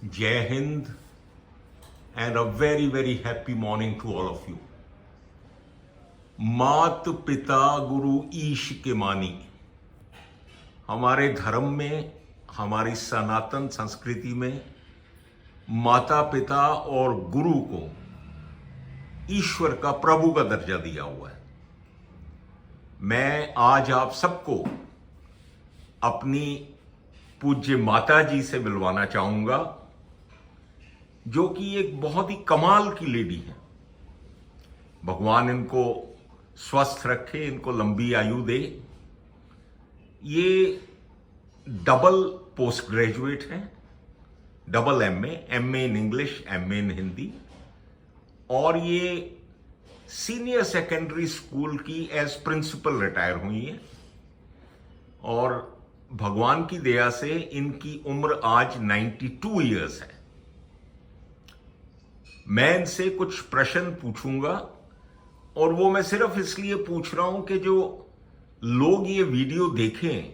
Jai Hind and a very, very happy morning to all of you. मात पिता गुरु ईश के मानी। हमारे धर्म में, हमारी सनातन संस्कृति में माता पिता और गुरु को ईश्वर का प्रभु का दर्जा दिया हुआ है। मैं आज आप सबको अपनी पूज्य माता जी से मिलवाना चाहूंगा, जो कि एक बहुत ही कमाल की लेडी है। भगवान इनको स्वस्थ रखे, इनको लंबी आयु दे। ये डबल पोस्ट ग्रेजुएट हैं, double MA in English, MA इन हिंदी, और ये सीनियर सेकेंडरी स्कूल की एज प्रिंसिपल रिटायर हुई हैं। और भगवान की दया से इनकी उम्र आज 92 इयर्स है। मैं इनसे कुछ प्रश्न पूछूंगा, और वो मैं सिर्फ इसलिए पूछ रहा हूं कि जो लोग ये वीडियो देखें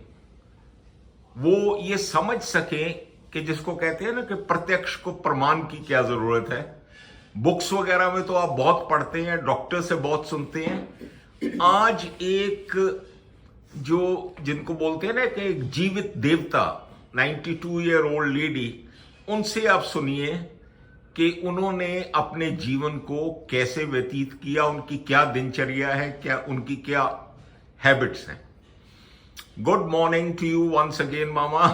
वो ये समझ सकें कि जिसको कहते हैं ना कि प्रत्यक्ष को प्रमाण की क्या जरूरत है। बुक्स वगैरह में तो आप बहुत पढ़ते हैं, डॉक्टर से बहुत सुनते हैं। आज एक जो जिनको बोलते हैं ना कि एक जीवित देवता, 92 ईयर ओल्ड लेडी, उनसे आप सुनिए कि उन्होंने अपने जीवन को कैसे व्यतीत किया, उनकी क्या दिनचर्या है, क्या उनकी क्या हैबिट्स हैं। Good morning to you once again मामा।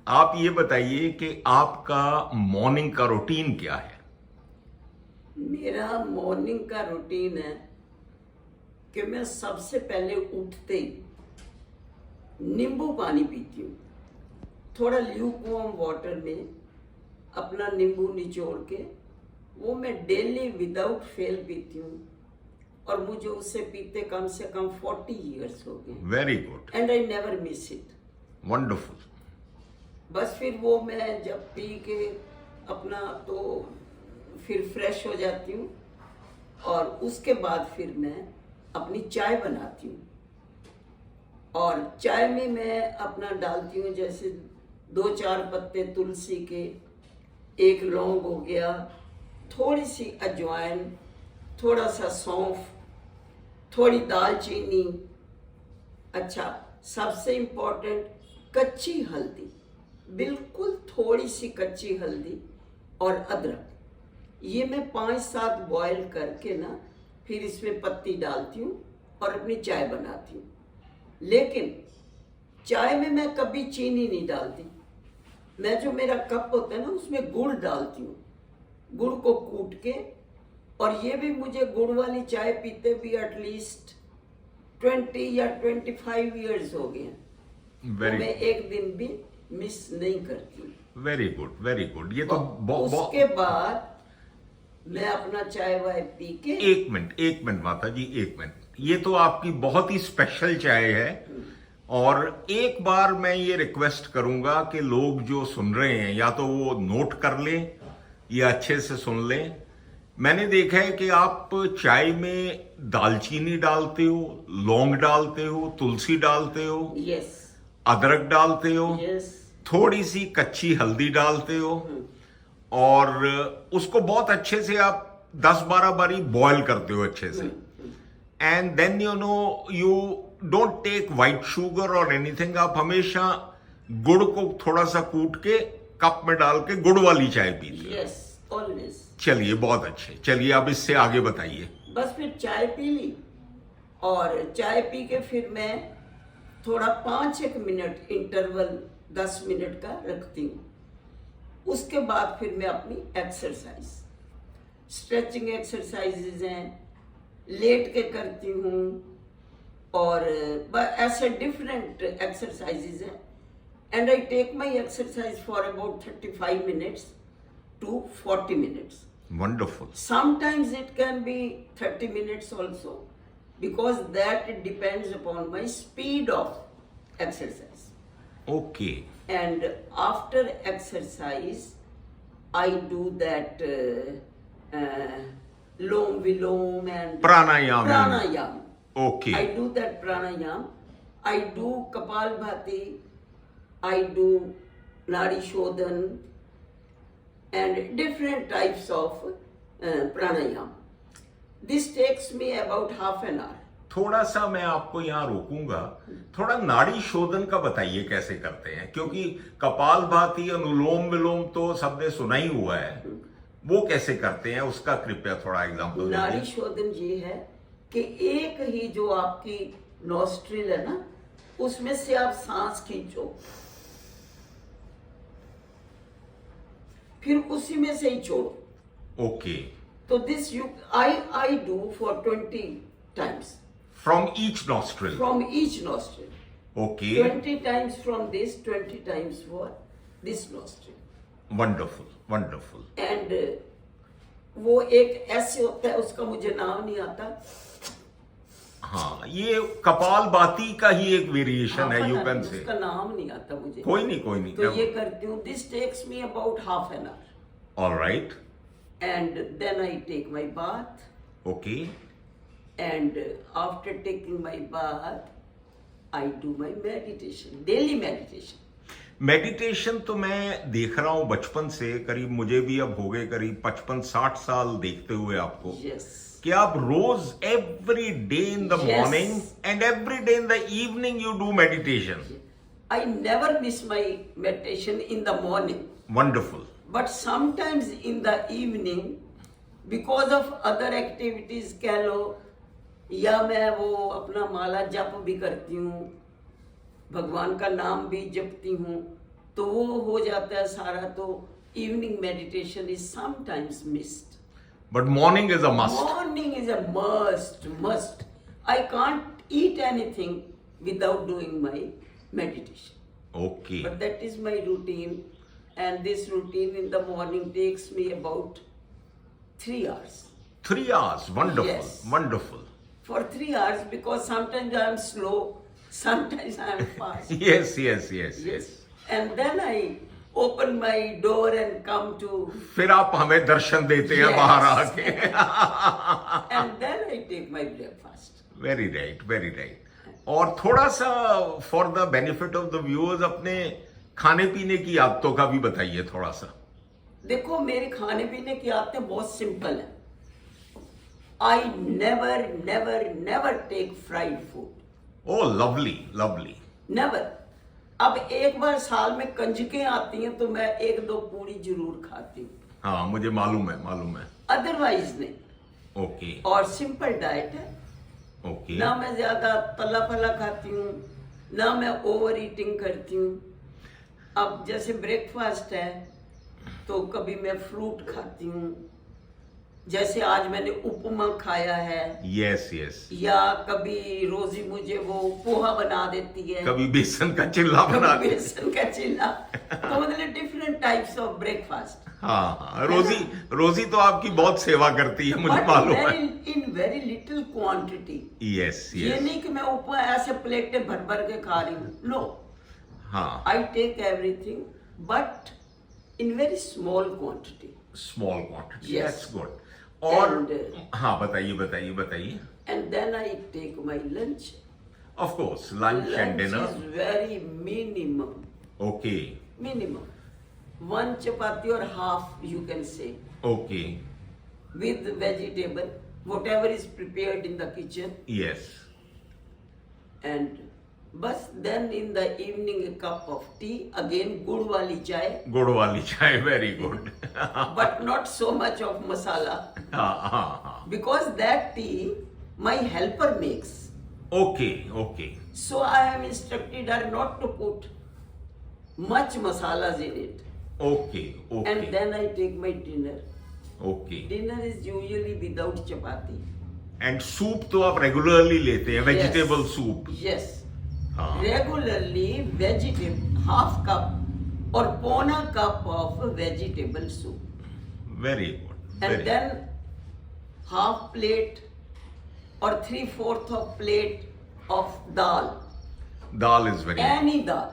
आप ये बताइए कि आपका मॉर्निंग का रूटीन क्या है? मेरा मॉर्निंग का रूटीन है कि मैं सबसे पहले उठते ही नींबू पानी पीती हूँ। थोड़ा ल्यूकवार्म वाटर में अपना नींबू निचोड़ के वो मैं डेली विदाउट फेल पीती हूँ, और मुझे उससे पीते कम से कम 40 इयर्स हो गए। Very good. And I never miss it. Wonderful. बस फिर वो मैं जब पी के अपना तो फिर फ्रेश हो जाती हूँ, और उसके बाद फिर मैं अपनी चाय बनाती हूँ। और चाय में मैं अपना डालती हूँ जैसे 2-4 पत्ते तुलसी के, एक लौंग हो गया, थोड़ी सी अजवाइन, थोड़ा सा सौंफ, थोड़ी दालचीनी, अच्छा सबसे इम्पोर्टेंट कच्ची हल्दी, बिल्कुल थोड़ी सी कच्ची हल्दी, और अदरक। ये मैं 5-7 बॉयल करके ना फिर इसमें पत्ती डालती हूँ और अपनी चाय बनाती हूँ। लेकिन चाय में मैं कभी चीनी नहीं डालती। मैं जो मेरा कप होता है ना उसमें गुड़ डालती हूँ, गुड़ को कूट के। और ये भी मुझे गुड़ वाली चाय पीते भी एटलीस्ट 20 या 25 इयर्स हो गए हैं। मैं एक दिन भी मिस नहीं करती। Very good, very good. ये तो उसके बाद मैं अपना चाय वाय पी के। एक मिनट माता जी, एक मिनट। ये तो आपकी बहुत ही स्पेशल चाय है, और एक बार मैं ये रिक्वेस्ट करूंगा कि लोग जो सुन रहे हैं या तो वो नोट कर लें या अच्छे से सुन लें। मैंने देखा है कि आप चाय में दालचीनी डालते हो, लौंग डालते हो, तुलसी डालते हो, यस, अदरक डालते हो, यस, थोड़ी सी कच्ची हल्दी डालते हो, और उसको बहुत अच्छे से आप 10-12 बारी बॉयल करते हो अच्छे से। And then you don't take white sugar और एनीथिंग। आप हमेशा गुड़ को थोड़ा सा कूट के कप में डाल के गुड़ वाली चाय पीते हो। Yes, always. चलिए, बहुत अच्छे। चलिए आप इससे आगे बताइए। बस फिर चाय पी ली, और चाय पी के फिर मैं थोड़ा 5-1 मिनट इंटरवल 10 मिनट का रखती हूँ। उसके बाद फिर मैं अपनी एक्सरसाइज, स्ट्रेचिंग एक्सरसाइजेज हैं, लेट के करती हूँ, और ऐसे डिफरेंट एक्सरसाइजेज हैं। And I take my exercise for about 35 minutes to 40 minutes. Wonderful. Sometimes it can be 30 minutes also, because that depends upon my speed of exercise. Okay. And after exercise, I do that Lom Vilom and Pranayam. Okay. I do that pranayam. I do Kapalbhati. I do Nadi Shodhan, and different types of pranayam. This takes me about half an hour. थोड़ा सा मैं आपको यहाँ रोकूंगा, थोड़ा नाड़ी शोधन का बताइए कैसे करते हैं, क्योंकि कपालभाति अनुलोम विलोम तो सबने सुना ही हुआ है, वो कैसे करते हैं उसका कृपया थोड़ा एग्जांपल नाड़ी दीजिए। शोधन ये है कि एक ही जो आपकी नॉस्ट्रिल है ना, उसमें से आप सांस खींचो, फिर उसी में से ही छोड़ो। ओके, तो this you I do for 20 times from each nostril. from each nostril. Okay, 20 times from this, 20 times for this nostril. Wonderful wonderful. And वो एक ऐसे होता है, उसका मुझे नाम नहीं आता। हाँ, ये कपालभाति का ही एक वेरिएशन है, यू पता कैन नहीं, से। उसका नाम नहीं आता मुझे। कोई नहीं कोई नहीं। तो ये करती हूँ। This takes me about half an hour alright, and then I take my bath, okay, and after taking my bath I do my meditation, daily meditation. Meditation तो मैं देख रहा हूं बचपन से, करीब मुझे भी अब हो गए करीब 55-60 साल देखते हुए आपको, यस, कि आप रोज every day in the Yes. Morning and every day in the evening you do meditation. I never miss my meditation in the morning, wonderful. but sometimes in the evening, because of other activities कह लो, या मैं वो अपना माला जप भी करती हूँ, भगवान का नाम भी जपती हूँ, तो वो हो जाता है सारा, तो evening meditation is sometimes missed. But morning is a must. Morning is a must. I can't eat anything without doing my meditation. Okay, But that is my routine, and this routine in the morning takes me about 3 hours. 3 hours, wonderful Yes. Wonderful. For 3 hours, because sometimes I am slow, sometimes I am fast. Yes yes yes yes. And then I open my door and come to, फिर आप हमें दर्शन देते हैं Yes. बाहर आके। and then I take my breakfast. Very right very right. और थोड़ा सा for the benefit of the viewers अपने खाने पीने की आदतों का भी बताइए थोड़ा सा। देखो, मेरे खाने पीने की आदतें बहुत सिंपल हैं। I never take fried food, oh lovely lovely. Never. अब एक बार साल में कंजकें आती हैं तो मैं 1-2 पूरी जरूर खाती हूँ, हाँ मुझे मालूम है। अदरवाइज नहीं। ओके और सिंपल डाइट है, ओके, ना मैं ज्यादा तला फला खाती हूँ, ना मैं ओवर ईटिंग करती हूँ। अब जैसे ब्रेकफास्ट है तो कभी मैं फ्रूट खाती हूँ, जैसे आज मैंने उपमा खाया है, यस यस। या कभी रोजी मुझे वो पोहा बना देती है, कभी बेसन का चिल्ला बना कभी दे। बेसन का चिल्ला। तो मतलब डिफरेंट टाइप्स ऑफ ब्रेकफास्ट, हाँ हाँ, रोजी तो आपकी बहुत सेवा करती है, मुझे मालूम है। In very little quantity. Yes ये यस, नहीं कि मैं ऊपर ऐसे प्लेटें भर भर के खा रही हूँ, नो। हाँ, I take everything, but in very small quantity. Small quantity, Yes. That's good. और And, हाँ बताइए। And then I take my lunch. Of course lunch and Lunch dinner. is very minimum. Okay Minimum. 1 chapati or half, you can say, okay, with vegetable, whatever is prepared in the kitchen. Yes. And बस then in the evening a cup of tea, again गुड़ वाली चाय, गुड़ वाली चाय, very good. but not so much of masala, हाँ, because that tea my helper makes. Okay okay, So I am instructed her not to put much masalas in it. Okay And okay then I take my dinner. Okay. Dinner is usually without chapati. And soup तो आप regularly लेते हैं, vegetable soup? Yes. हाँ, Regularly vegetable, half cup or pona cup of vegetable soup. Very good. And then half plate or 3/4 of plate of dal. Dal is very, Any dal.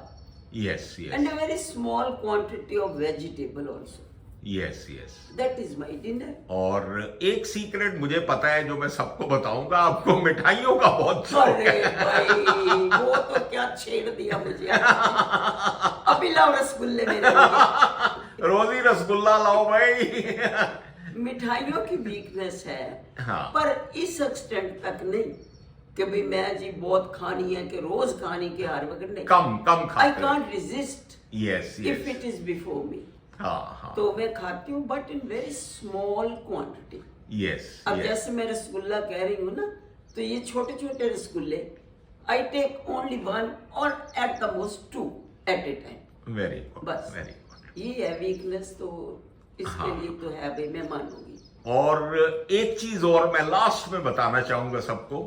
Yes And yes a very small quantity of vegetable also. Yes yes. That is my dinner. और एक secret मुझे पता है जो मैं सबको बताऊंगा, आपको मिठाइयों का बहुत शौक अरे है। भाई, वो तो क्या छेड़ दिया मुझे। अभी लाओ रसगुल्ले मेरे लिए। रोजी रसगुल्ला लाओ भाई। मिठाइयों की वीकनेस है, हाँ। पर इस एक्सटेंट तक नहीं कि भाई मैं जी बहुत खानी है कि रोज खानी के हर वक्त नहीं। कम कम आई खाते can't resist yes if it is before me. हाँ हाँ तो मैं खाती हूँ but in very small quantity. Yes अब जैसे मैं रसगुल्ला कह रही हूँ ना, तो ये छोटे छोटे रसगुल्ले आई टेक ओनली 1 और at the most 2 at a time. Very good बस वेरी गुड। ये है वीकनेस, तो इसके हाँ। लिए तो है भाई, मैं मानूंगी। और एक चीज और मैं लास्ट में बताना चाहूंगा सबको,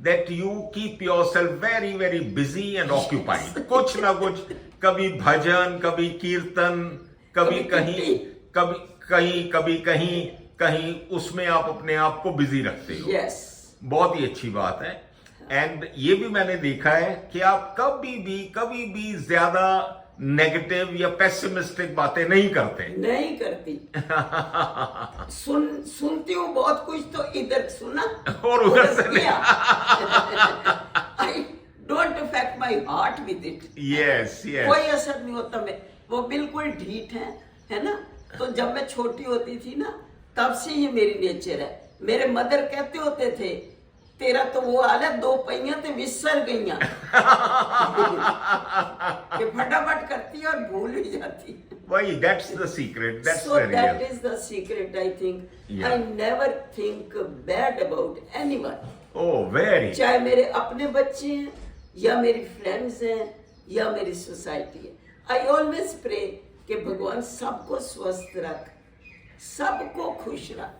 that you keep your self very very busy and occupied. कुछ ना कुछ, कभी भजन, कभी कीर्तन, कभी कहीं, कभी कहीं भी आप अपने आप को बिजी रखते हो। यस, बहुत ही अच्छी बात है। एंड ये भी मैंने देखा है कि आप कभी भी ज्यादा नेगेटिव या पेसिमिस्टिक बातें नहीं करते। नहीं करती। सुनती हूँ बहुत कुछ, तो इधर सुना और उधर से किया। I don't affect my heart with it. Yes कोई असर नहीं होता। मैं वो बिल्कुल ढीठ है ना। तो जब मैं छोटी होती थी ना, तब से ये मेरी नेचर है। मेरे मदर कहते होते थे, तेरा तो वो हाल है, 2 पहिया ते विसर गईया। कि फटाफट करती है और भूल भी जाती है। वही, that's the secret, that's So the that real. is the secret, I think. Yeah. I never think bad about anyone. Oh very, चाहे मेरे अपने बच्चे हैं, या मेरी फ्रेंड्स हैं, या मेरी सोसाइटी है। आई ऑलवेज प्रे कि भगवान सबको स्वस्थ रख, सबको खुश रख,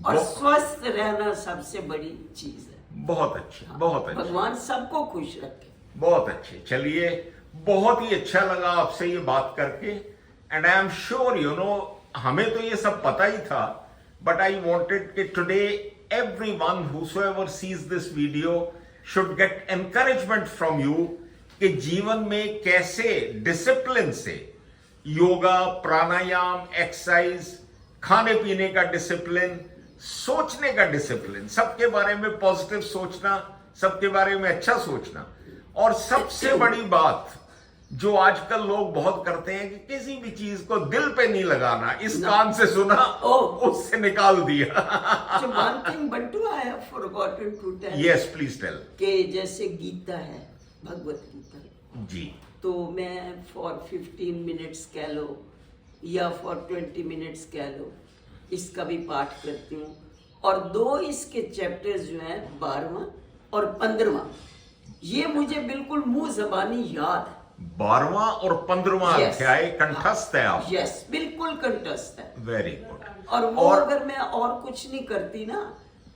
और स्वस्थ रहना सबसे बड़ी चीज है। बहुत अच्छी, बहुत अच्छी, भगवान सबको खुश रखे। बहुत अच्छे। चलिए, बहुत ही अच्छा लगा आपसे ये बात करके। And I am sure you know, हमें तो ये सब पता ही था, बट आई वांटेड कि today everyone whosoever sees this video should get encouragement from you कि जीवन में कैसे डिसिप्लिन से योगा, प्राणायाम, एक्सरसाइज, खाने पीने का डिसिप्लिन, सोचने का डिसिप्लिन, सबके बारे में पॉजिटिव सोचना, सबके बारे में अच्छा सोचना, और सबसे बड़ी बात जो आजकल लोग बहुत करते हैं कि किसी भी चीज को दिल पे नहीं लगाना। इस कान से सुना, उससे निकाल दिया। So one thing, Bantu, I have forgotten to tell. Yes please tell. कि जैसे गीता है, भगवत गीता, जी, तो मैं फॉर 15 मिनट्स कह लो या फॉर 20 मिनट्स कह लो, इसका भी पाठ करती हूँ। और 2 इसके चैप्टर्स जो हैं, 12वां और 15वां, ये मुझे बिल्कुल मुंह जबानी याद है। 12वां और 15वां Yes. अध्याय कंठस्थ है आप? यस, बिल्कुल कंठस्थ है। Very good. और वो अगर मैं और कुछ नहीं करती ना,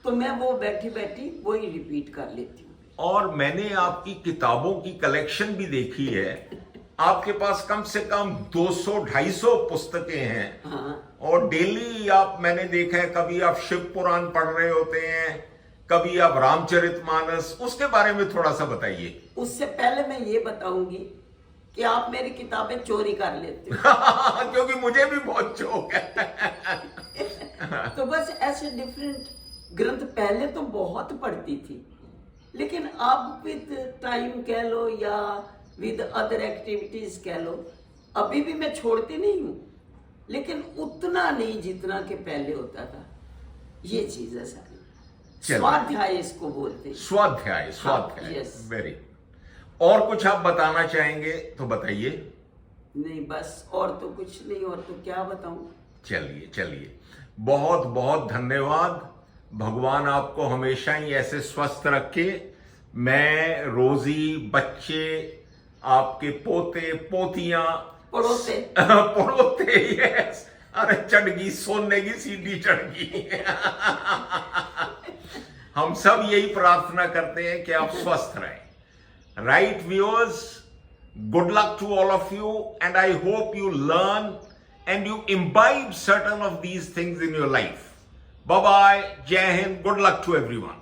तो मैं वो बैठी बैठी वही रिपीट कर लेती हूँ। और मैंने आपकी किताबों की कलेक्शन भी देखी है। आपके पास कम से कम 200-250 पुस्तकें हैं। हाँ। और डेली आप, मैंने देखा है, कभी आप शिव पुराण पढ़ रहे होते हैं, कभी आप रामचरितमानस। उसके बारे में थोड़ा सा बताइए। उससे पहले मैं ये बताऊंगी कि आप मेरी किताबें चोरी कर लेते हो। क्योंकि मुझे भी बहुत शौक है। तो बस ऐसे डिफरेंट ग्रंथ पहले तो बहुत पढ़ती थी, लेकिन अब विद टाइम कह लो या विद अदर एक्टिविटीज कह लो, अभी भी मैं छोड़ती नहीं हूँ, लेकिन उतना नहीं जितना कि पहले होता था। ये चीज है सारी। स्वाध्याय इसको बोलते हैं। स्वाध्याय, स्वाध्याय। yes. वेरी। और कुछ आप बताना चाहेंगे तो बताइए। नहीं, बस और तो कुछ नहीं, और तो क्या बताऊं। चलिए चलिए, बहुत बहुत धन्यवाद। भगवान आपको हमेशा ही ऐसे स्वस्थ रखे। मैं, रोजी, बच्चे, आपके पोते पोतियां, पड़ोसे पड़ोते, यस, अरे चढ़ गई, सोने की सीढ़ी चढ़ गई। हम सब यही प्रार्थना करते हैं कि आप स्वस्थ रहें। Right viewers, good luck to all of you, and I hope you learn and you imbibe certain of these things in your life. Bye bye, Jai Hind, good luck to everyone.